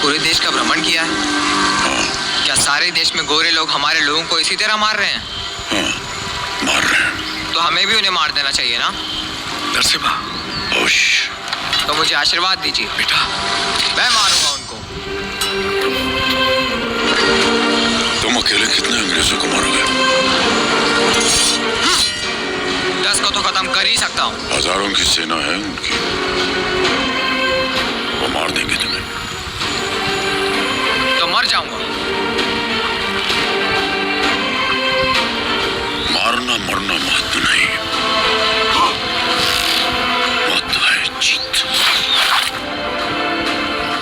पूरे देश का भ्रमण किया है। क्या सारे देश में गोरे लोग हमारे लोगों को इसी तरह मार रहे हैं? मार रहे हैं। तो हमें भी उन्हें मार देना चाहिए ना? नरसिम्हा, होश। तो मुझे आशीर्वाद दीजिए बेटा। मैं मारूंगा उनको। तुम अकेले कितने अंग्रेजों को मारोगे? 10 को तो खत्म कर ही सकता हूँ। हजारों की सेना है उनकी, वो मार देंगे तुम्हें। तो मर जाऊंगा। मारना मरना महत्व नहीं, महत्व है जीत।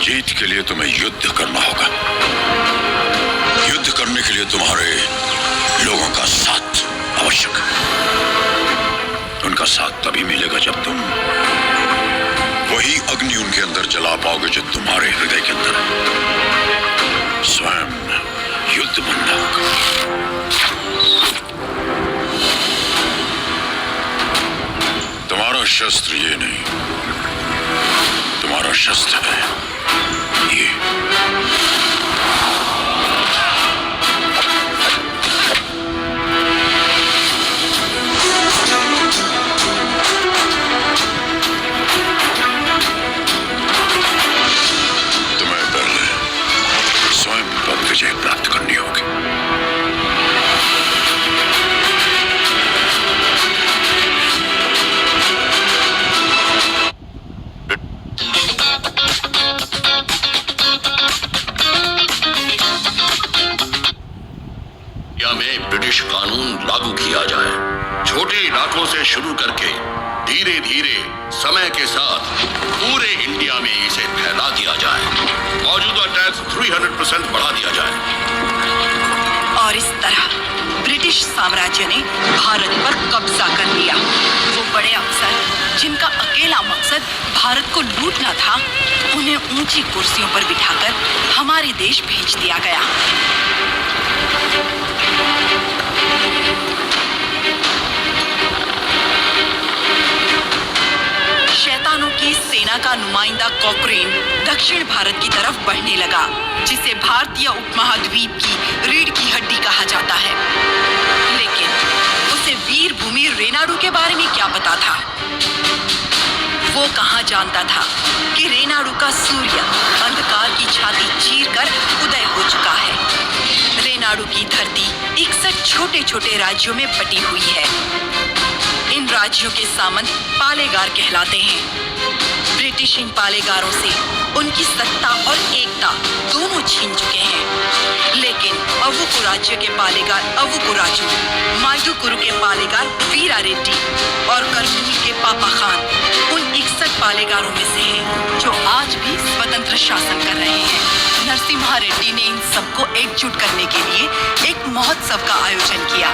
जीत के लिए तुम्हें युद्ध करना होगा। युद्ध करने के लिए तुम्हारे लोगों का साथ आवश्यक है। उनका साथ तभी मिलेगा जब तुम वही अग्नि उनके अंदर जला पाओगे जो तुम्हारे हृदय के अंदर है। स्वयं युद्ध बनना होगा। तुम्हारा शस्त्र ये नहीं, तुम्हारा शस्त्र है ये। तुम्हें पहले स्वयं पर विजय प्राप्त करनी होगी। में ब्रिटिश कानून लागू किया जाए। छोटे इलाकों से शुरू करके धीरे धीरे समय के साथ पूरे इंडिया में इसे फैला दिया जाए। मौजूदा टैक्स 300% बढ़ा दिया जाए। और इस तरह ब्रिटिश साम्राज्य ने भारत पर कब्जा कर लिया। वो बड़े अफसर जिनका अकेला मकसद भारत को लूटना था, उन्हें ऊंची कुर्सियों पर बिठाकर हमारे देश भेज दिया गया। शैतानों की सेना का नुमाइंदा कॉकरेन दक्षिण भारत की तरफ बढ़ने लगा, जिसे भारतीय उपमहाद्वीप की रीढ़ की हड्डी कहा जाता है। लेकिन उसे वीर भूमि रेनाडू के बारे में क्या पता था? वो कहाँ जानता था कि रेनाडू का सूर्य अंधकार की छाती चीरकर उदय हो चुका है। रेनाडू की धरती 61 छोटे छोटे राज्यों में बटी हुई है। इन राज्यों के सामंत पालेगार कहलाते हैं। ब्रिटिश इन पालेगारों से उनकी सत्ता और एकता दोनों छीन चुके हैं। लेकिन अवुकु राज्य के पालेगार अवुकु राजू, माइदुकुरु के पालेगार वीरा रेड्डी और कर्नूल के पापा खान उन 61 पालेगारों में से हैं जो आज भी स्वतंत्र शासन कर रहे हैं। नरसिम्हा रेड्डी ने इन सबको एकजुट करने के लिए एक महोत्सव का आयोजन किया।